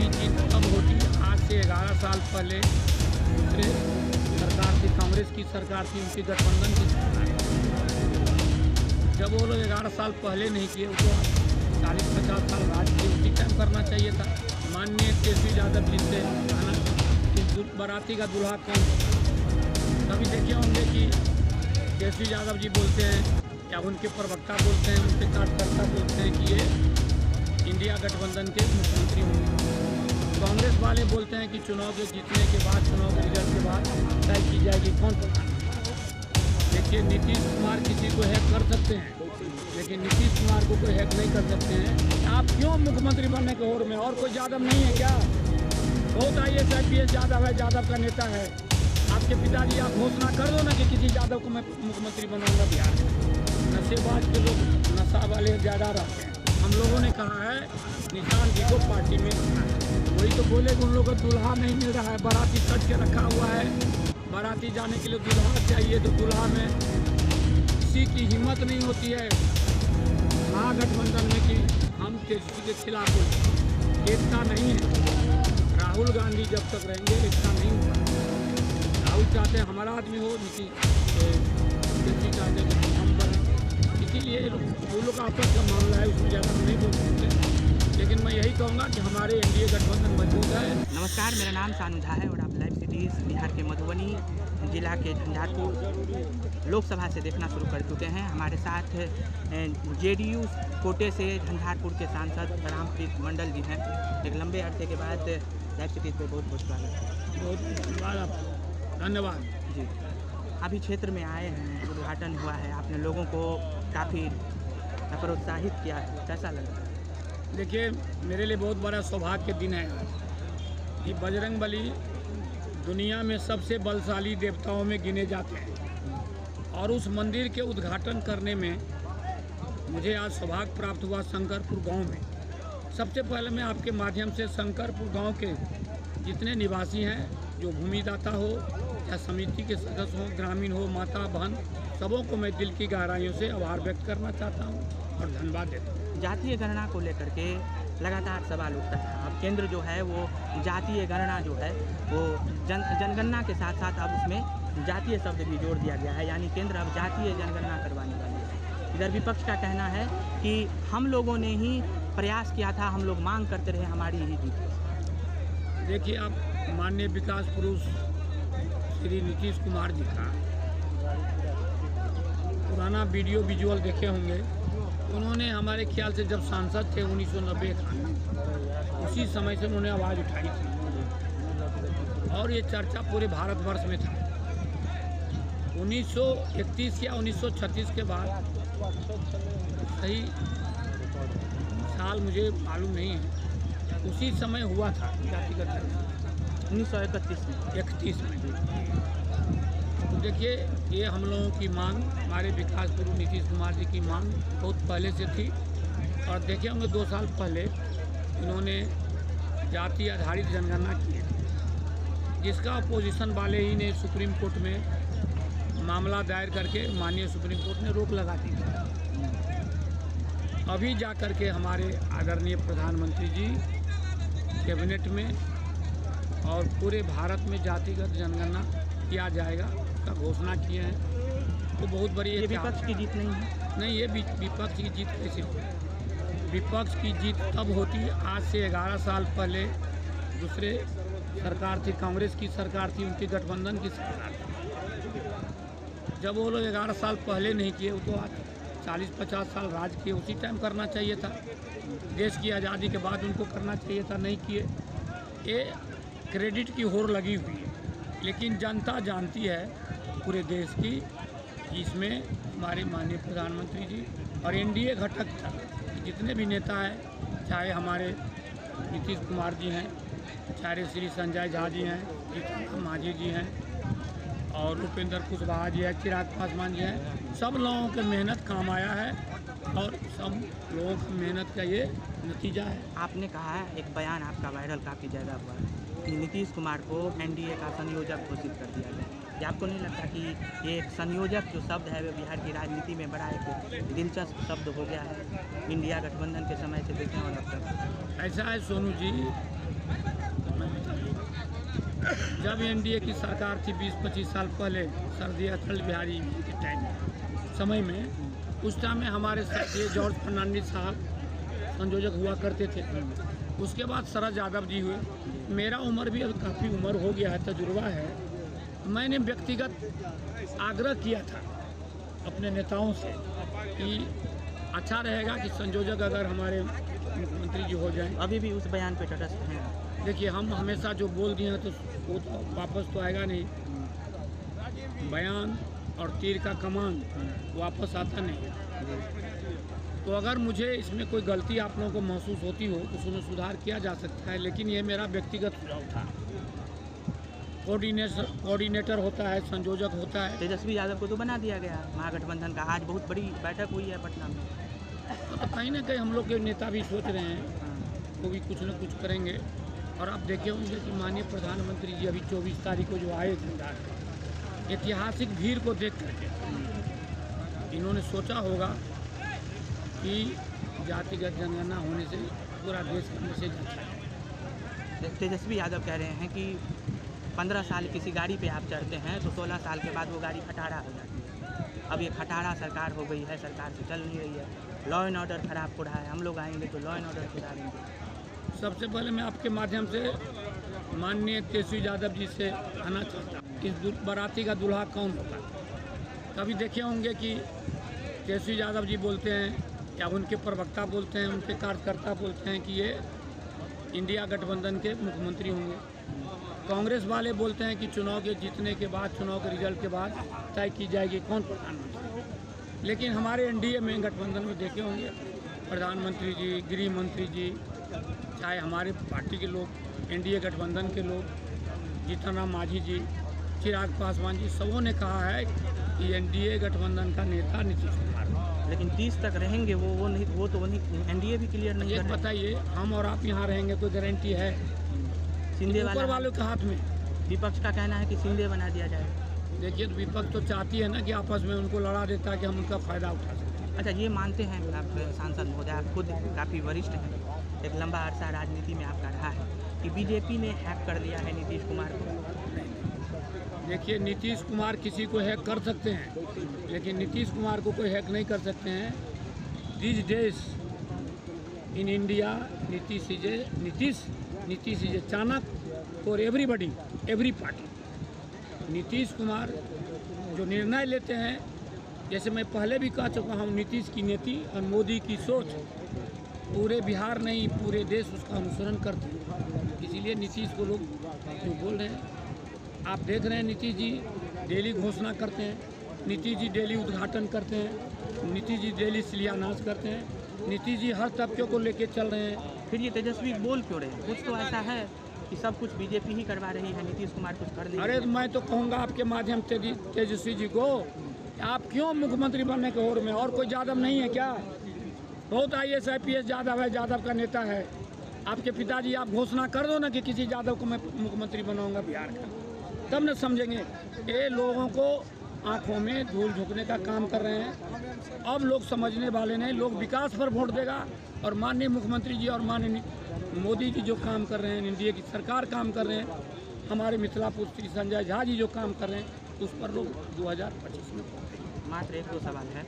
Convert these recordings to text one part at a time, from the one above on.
की जीत तब होती आज से 11 साल पहले दूसरे सरकार थी, कांग्रेस की सरकार थी, उनकी गठबंधन की सरकार थी। जब वो लोग 11 साल पहले नहीं किए, उसको 40-50 साल राज किए, उसी टाइम करना चाहिए था। माननीय तेजस्वी यादव जी से कहना कि बाराती का दूल्हा कौन होता। कभी देखे होंगे कि तेजस्वी यादव जी बोलते हैं या उनके प्रवक्ता बोलते हैं, उनके कार्यकर्ता बोलते हैं कि ये इंडिया गठबंधन के मुख्यमंत्री होंगे। कांग्रेस वाले बोलते हैं कि चुनाव के जीतने के बाद, चुनाव के रिजल्ट के बाद तय की जाएगी कौन प्रधानमंत्री। देखिए, नीतीश कुमार किसी को हैक कर सकते हैं, लेकिन नीतीश कुमार को कोई हैक नहीं कर सकते हैं। आप क्यों मुख्यमंत्री बनने के होड़ में? और कोई यादव नहीं है क्या? बहुत IAS IPS यादव है, यादव का नेता है। आपके पिताजी, आप घोषणा कर दो ना कि किसी यादव को मैं मुख्यमंत्री बनाऊंगा बिहार में। नशेबाज के लोग, नशा वाले ज़्यादा रहते हैं। हम लोगों ने कहा है निशान जी को पार्टी में रखना है। वही तो बोले कि उन लोगों को दूल्हा नहीं मिल रहा है, बाराती सज के रखा हुआ है। बाराती जाने के लिए दूल्हा चाहिए, तो दूल्हा में किसी की हिम्मत नहीं होती है महागठबंधन में कि हम तेजस्वी के खिलाफ हो। एकता नहीं है। राहुल गांधी जब तक रहेंगे एकता नहीं होगा। राहुल चाहते हैं हमारा आदमी हो, तेजस्वी चाहते हैं कि हम बने। इसीलिए वो लोग का आपस का मामला है, उसमें ज़्यादा हम नहीं बोल सकते। लेकिन मैं यही कहूँगा कि हमारे NDA गठबंधन मजबूत है। नमस्कार, मेरा नाम सानू झा है और आप लाइव सिटीज़ बिहार के मधुबनी जिला के झंझारपुर लोकसभा से देखना शुरू कर चुके हैं। हमारे साथ JDU कोटे से झंझारपुर के सांसद रामप्रीत मंडल जी हैं। एक लंबे अरसे के बाद लाइव सिटीज़ पे बहुत बहुत स्वागत है। बहुत धन्यवाद आपको। धन्यवाद जी। अभी क्षेत्र में आए हैं, उद्घाटन हुआ है, आपने लोगों को काफ़ी प्रोत्साहित किया है, कैसा लगा? देखिए, मेरे लिए बहुत बड़ा सौभाग्य के दिन है आज। ये बजरंगबली दुनिया में सबसे बलशाली देवताओं में गिने जाते हैं और उस मंदिर के उद्घाटन करने में मुझे आज सौभाग्य प्राप्त हुआ। शंकरपुर गांव में सबसे पहले मैं आपके माध्यम से शंकरपुर गांव के जितने निवासी हैं, जो भूमिदाता हो या समिति के सदस्य हो, ग्रामीण हो, माता बहन, सबों को मैं दिल की गहराइयों से आभार व्यक्त करना चाहता हूँ और धन्यवाद देता हूँ। जातीय गणना को लेकर के लगातार सवाल उठता है। अब केंद्र जो है वो जातीय गणना जो है वो जनगणना के साथ साथ अब उसमें जातीय शब्द भी जोड़ दिया गया है, यानी केंद्र अब जातीय जनगणना करवाने वाली है। इधर विपक्ष का कहना है कि हम लोगों ने ही प्रयास किया था, हम लोग मांग करते रहे, हमारी ही जीत। देखिए, आप माननीय विकास पुरुष श्री नीतीश कुमार जी का पुराना वीडियो विजुअल देखे होंगे। उन्होंने हमारे ख्याल से जब सांसद थे 1990 का, उसी समय से उन्होंने आवाज़ उठाई थी और ये चर्चा पूरे भारतवर्ष में था। 1931 या 1936 के बाद, सही साल मुझे मालूम नहीं है, उसी समय हुआ था जातिगत जनगणना 1931 में। तो देखिए, ये हम लोगों की मांग, हमारे विकास गुरु नीतीश कुमार जी की मांग बहुत पहले से थी। और देखे होंगे 2 साल पहले इन्होंने जाति आधारित जनगणना की थी, जिसका अपोजिशन वाले ही ने सुप्रीम कोर्ट में मामला दायर करके माननीय सुप्रीम कोर्ट ने रोक लगा दी थी। अभी जा कर के हमारे आदरणीय प्रधानमंत्री जी कैबिनेट में और पूरे भारत में जातिगत जनगणना किया जाएगा का घोषणा किए हैं। तो बहुत बड़ी ये विपक्ष की जीत नहीं है। नहीं, ये विपक्ष की जीत कैसे होगी? विपक्ष की जीत तब होती है आज से 11 साल पहले दूसरे सरकार थी, कांग्रेस की सरकार थी, उनकी गठबंधन की सरकार थी। जब वो लोग 11 साल पहले नहीं किए, वो तो आज 40-50 साल राज किए, उसी टाइम करना चाहिए था। देश की आज़ादी के बाद उनको करना चाहिए था, नहीं किए। ये क्रेडिट की होड़ लगी हुई है, लेकिन जनता जानती है पूरे देश की, इसमें हमारे माननीय प्रधानमंत्री जी और NDA घटक जितने भी नेता हैं, चाहे हमारे नीतीश कुमार जी हैं, चाहे श्री संजय झा जी हैं, जीतन मांझी जी हैं और उपेंद्र कुशवाहा जी है, चिराग पासवान जी हैं, सब लोगों के मेहनत काम आया है और सब लोगों की मेहनत का ये नतीजा है। आपने कहा है, एक बयान आपका वायरल काफ़ी ज़्यादा हुआ है कि नीतीश कुमार को NDA का संयोजक घोषित कर दिया गया। क्या आपको नहीं लगता कि ये एक संयोजक जो शब्द है वो बिहार की राजनीति में बड़ा एक दिलचस्प शब्द हो गया है? इंडिया गठबंधन के समय से देखने वाला शब्द। ऐसा है सोनू जी, जब एनडीए की सरकार थी 20-25 साल पहले, सर्दी अटल बिहारी के टाइम में, समय में, उस टाइम में हमारे ये जॉर्ज फर्नांडिस साहब संयोजक हुआ करते थे। उसके बाद शरद यादव जी हुए। मेरा उम्र भी अब काफ़ी उम्र हो गया है, तजुर्बा है। मैंने व्यक्तिगत आग्रह किया था अपने नेताओं से कि अच्छा रहेगा कि संयोजक अगर हमारे मुख्यमंत्री जी हो जाएं। अभी भी उस बयान पे तटस्थ हैं? देखिए, हम हमेशा जो बोल दिए हैं तो वो तो वापस तो आएगा नहीं। बयान और तीर का कमान वापस आता नहीं। तो अगर मुझे इसमें कोई गलती आप लोगों को महसूस होती हो तो उसमें सुधार किया जा सकता है, लेकिन ये मेरा व्यक्तिगत सुझाव था। कोऑर्डिनेटर होता है, संयोजक होता है। तेजस्वी यादव को तो बना दिया गया महागठबंधन का। आज बहुत बड़ी बैठक हुई है पटना में। तो कहीं ना कहीं हम लोग के नेता भी सोच रहे हैं वो भी कुछ न कुछ करेंगे। और आप देखे होंगे कि माननीय प्रधानमंत्री जी अभी 24 तारीख को जो आए थे, ऐतिहासिक भीड़ को देख करके इन्होंने सोचा होगा कि जातिगत जनगणना होने से पूरा देश का मैसेज अच्छा है। तेजस्वी यादव कह रहे हैं कि 15 साल किसी गाड़ी पे आप चढ़ते हैं तो 16 साल के बाद वो गाड़ी खटारा हो जाती है। अब ये खटारा सरकार हो गई है, सरकार से चल नहीं रही है, लॉ एंड ऑर्डर खराब हो रहा है। हम लोग आएंगे तो लॉ एंड ऑर्डर सुधारेंगे। सबसे पहले मैं आपके माध्यम से माननीय तेजस्वी यादव जी से कहना चाहता हूँ कि इस बाराती का दूल्हा कौन होगा। कभी देखे होंगे कि तेजस्वी यादव जी बोलते हैं या उनके प्रवक्ता बोलते हैं, उनके कार्यकर्ता बोलते हैं कि ये इंडिया गठबंधन के मुख्यमंत्री होंगे। कांग्रेस वाले बोलते हैं कि चुनाव के जीतने के बाद, चुनाव के रिजल्ट के बाद तय की जाएगी कौन प्रधानमंत्री। लेकिन हमारे एनडीए में गठबंधन में देखे होंगे प्रधानमंत्री जी, गृह मंत्री जी, चाहे हमारे पार्टी के लोग, एनडीए गठबंधन के लोग, जीतन राम मांझी जी, चिराग पासवान जी, सबों ने कहा है कि एनडीए गठबंधन का नेता नीतीश कुमार। लेकिन 30 तक रहेंगे वो नहीं, वो तो नहीं, एनडीए भी क्लियर नहीं। ये बताइए, हम और आप यहाँ रहेंगे, कोई गारंटी है? शिंदे वालों के हाथ में। विपक्ष का कहना है कि शिंदे बना दिया जाए। देखिए, तो विपक्ष तो चाहती है ना कि आपस में उनको लड़ा देता है कि हम उनका फ़ायदा उठा सकें। अच्छा, ये मानते हैं आप सांसद महोदय, आप खुद काफ़ी वरिष्ठ हैं, एक लंबा अरसा राजनीति में आपका रहा है, कि बीजेपी ने हैक कर लिया है नीतीश कुमार को? देखिए, नीतीश कुमार किसी को हैक कर सकते हैं, लेकिन नीतीश कुमार को कोई हैक नहीं कर सकते हैं। This days in India, Nitish is a Chanakya for everybody, every party. Nitish Kumar जो निर्णय लेते हैं, जैसे मैं पहले भी कह चुका हूँ, नीतीश की नीति और मोदी की सोच पूरे बिहार नहीं, पूरे देश उसका अनुसरण करते हैं। इसीलिए नीतीश को लोग क्यों बोल रहे हैं। आप देख रहे हैं नीतीश जी डेली घोषणा करते हैं, नीतीश जी डेली उद्घाटन करते हैं, नीतीश जी डेली शिलान्यास करते हैं, नीतीश जी हर तबके को लेके चल रहे हैं। फिर ये तेजस्वी बोल क्यों रहे हैं? कुछ तो ऐसा है कि सब कुछ बीजेपी ही करवा रही है, नीतीश कुमार कुछ कर नहीं। अरे मैं तो कहूँगा आपके माध्यम से तेजस्वी जी को, आप क्यों मुख्यमंत्री बनने के होड़ में? और कोई यादव नहीं है क्या? बहुत IAS IPS यादव है, यादव का नेता है। आपके पिताजी, आप घोषणा कर दो ना कि किसी यादव को मैं मुख्यमंत्री बनाऊंगा बिहार का, तब न समझेंगे। ये लोगों को आंखों में धूल झोंकने का काम कर रहे हैं। अब लोग समझने वाले नहीं, लोग विकास पर वोट देगा। और माननीय मुख्यमंत्री जी और माननीय मोदी जी जो काम कर रहे हैं, एनडीए की सरकार काम कर रहे हैं, हमारे मिथिलापुर श्री संजय झा जी जो काम कर रहे हैं, उस पर लोग 2025 में पहुँचेंगे। मात्र 1-2 सवाल है।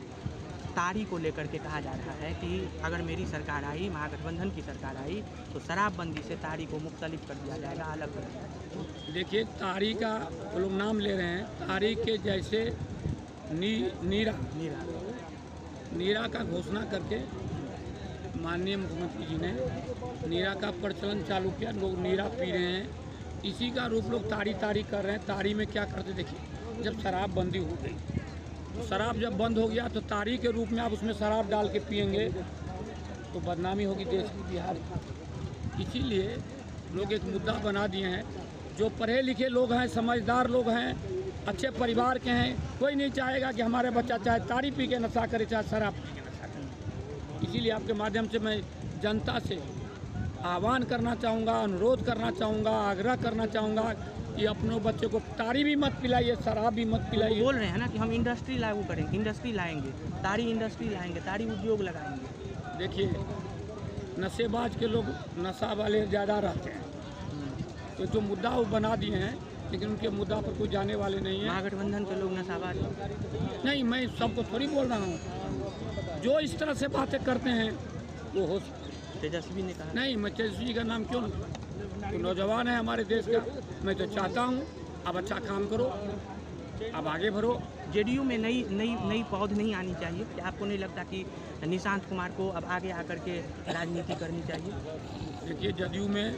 तारी को लेकर के कहा जा रहा है कि अगर मेरी सरकार आई, महागठबंधन की सरकार आई, तो शराबबंदी से तारी को मुख्तलिफ कर दिया जाएगा, अलग कर दिया जाएगा। देखिए, तारी का वो लोग नाम ले रहे हैं, तारी के जैसे नीरा का घोषणा करके माननीय मुख्यमंत्री जी ने नीरा का प्रचलन चालू किया। लोग नीरा पी रहे हैं, इसी का रूप लोग तारी कर रहे हैं। तारी में क्या करते देखिए, जब शराबबंदी हो गई, शराब जब बंद हो गया तो तारी के रूप में आप उसमें शराब डाल के पिएंगे तो बदनामी होगी देश की, बिहार की। इसीलिए लोग एक मुद्दा बना दिए हैं। जो पढ़े लिखे लोग हैं, समझदार लोग हैं, अच्छे परिवार के हैं, कोई नहीं चाहेगा कि हमारे बच्चा चाहे तारी पी के नशा करे, चाहे शराब पी के नशा करे। इसीलिए आपके माध्यम से मैं जनता से आह्वान करना चाहूँगा, अनुरोध करना चाहूँगा, आग्रह करना चाहूँगा कि अपनों बच्चे को तारी भी मत पिलाइए, शराब भी मत पिलाइए। बोल रहे हैं ना कि हम इंडस्ट्री लागू करेंगे, इंडस्ट्री लाएंगे, तारी इंडस्ट्री लाएंगे, तारी उद्योग लगाएंगे। देखिए, नशेबाज के लोग, नशा वाले ज़्यादा रहते हैं, तो जो मुद्दा वो बना दिए हैं, लेकिन उनके मुद्दा पर कोई जाने वाले नहीं हैं। महागठबंधन के लोग नशाबाज हैं। नहीं, मैं सबको थोड़ी बोल रहा हूँ, जो इस तरह से बातें करते हैं वो हो सकते हैं। तेजस्वी ने कहा नहीं, मैं तेजस्वी का नाम क्यों लूँ? तो नौजवान है हमारे देश का, मैं तो चाहता हूँ अब अच्छा काम करो, अब आगे बढ़ो। जेडीयू में नई पौध नहीं आनी चाहिए? क्या आपको नहीं लगता कि निशांत कुमार को अब आगे आकर के राजनीति करनी चाहिए? देखिए, जदयू में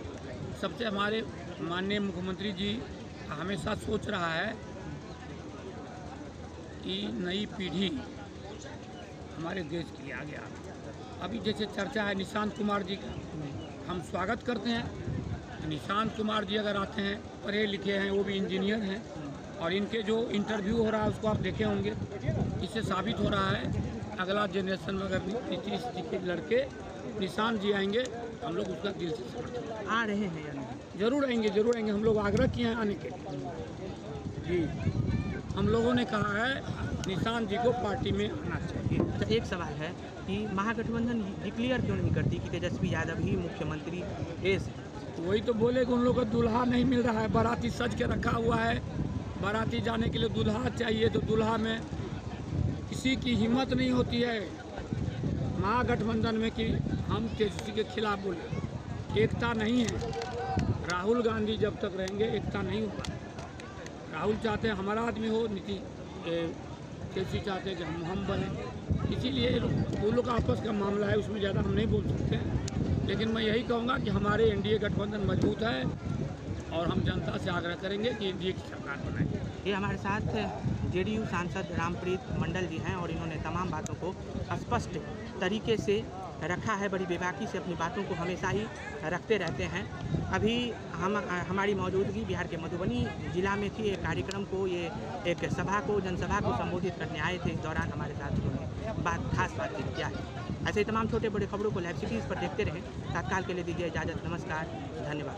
सबसे हमारे माननीय मुख्यमंत्री जी हमेशा सोच रहा है कि नई पीढ़ी हमारे देश के लिए आगे आए। अभी जैसे चर्चा है निशांत कुमार जी का, हम स्वागत करते हैं। निशांत कुमार जी अगर आते हैं, पढ़े लिखे हैं, वो भी इंजीनियर हैं, और इनके जो इंटरव्यू हो रहा है उसको आप देखे होंगे, इससे साबित हो रहा है अगला जनरेशन में अगर नीतीश जी के लड़के निशांत जी आएंगे, हम लोग उसका दिल से समर्थन आ रहे हैं या नहीं? जरूर आएंगे। हम लोग आग्रह किए हैं आने के लिए जी। हम लोगों ने कहा है निशांत जी को पार्टी में आना चाहिए। तो एक सवाल है कि महागठबंधन डिक्लेयर क्यों नहीं करती कि तेजस्वी यादव ही मुख्यमंत्री देश है? वही तो बोले कि उन लोगों को दूल्हा नहीं मिल रहा है, बाराती सज के रखा हुआ है, बाराती जाने के लिए दूल्हा चाहिए, तो दूल्हा में किसी की हिम्मत नहीं होती है महागठबंधन में कि हम तेजस्वी के खिलाफ बोले। एकता नहीं है। राहुल गांधी जब तक रहेंगे एकता नहीं होगा। राहुल चाहते हैं हमारा आदमी हो, तेजस्वी चाहते हैं कि हम बने। इसीलिए वो लोग का आपस का मामला है, उसमें ज़्यादा हम नहीं बोल सकते हैं। लेकिन मैं यही कहूँगा कि हमारे एनडीए गठबंधन मजबूत है और हम जनता से आग्रह करेंगे कि एनडीए की सरकार बनाए। ये हमारे साथ जेडीयू सांसद रामप्रीत मंडल जी हैं और इन्होंने तमाम बातों को स्पष्ट तरीके से रखा है। बड़ी बेबाकी से अपनी बातों को हमेशा ही रखते रहते हैं। अभी हमारी मौजूदगी बिहार के मधुबनी जिला में थी। एक कार्यक्रम को, ये एक जनसभा को संबोधित करने आए थे। इस दौरान हमारे साथ उन्होंने खास बातचीत किया है। ऐसे ही तमाम छोटे बड़े खबरों को लाइव सिटीज़ पर देखते रहें। तत्काल के लिए दीजिए इजाज़त। नमस्कार, धन्यवाद।